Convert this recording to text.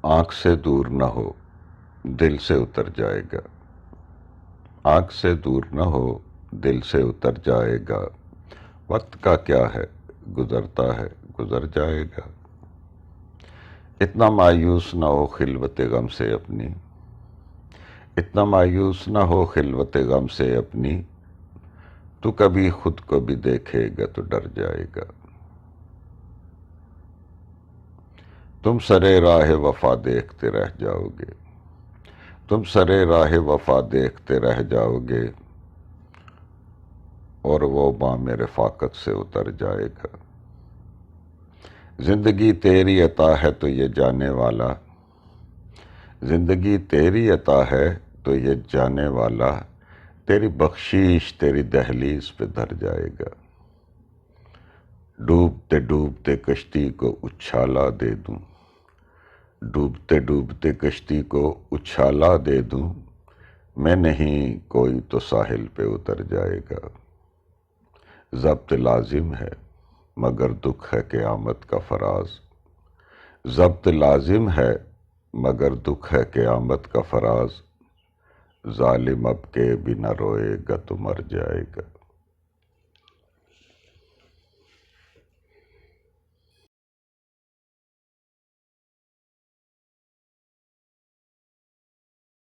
آنکھ سے دور نہ ہو دل سے اتر جائے گا، آنکھ سے دور نہ ہو دل سے اتر جائے گا، وقت کا کیا ہے گزرتا ہے گزر جائے گا۔ اتنا مایوس نہ ہو خلوت غم سے اپنی، اتنا مایوس نہ ہو خلوت غم سے اپنی، تو کبھی خود کو بھی دیکھے گا تو ڈر جائے گا۔ تم سرے راہ وفا دیکھتے رہ جاؤ گے، تم سرے راہ وفا دیکھتے رہ جاؤ گے، اور وہ بام رفاقت سے اتر جائے گا۔ زندگی تیری عطا ہے تو یہ جانے والا، زندگی تیری عطا ہے تو یہ جانے والا، تیری بخشش تیری دہلیز پہ دھر جائے گا۔ ڈوبتے ڈوبتے کشتی کو اچھالا دے دوں، ڈوبتے ڈوبتے کشتی کو اچھالا دے دوں، میں نہیں کوئی تو ساحل پہ اتر جائے گا۔ ضبط لازم ہے مگر دکھ ہے قیامت کا فراز، ضبط لازم ہے مگر دکھ ہے قیامت کا فراز، ظالم اب کے بھی نہ روئے گا تو مر جائے گا۔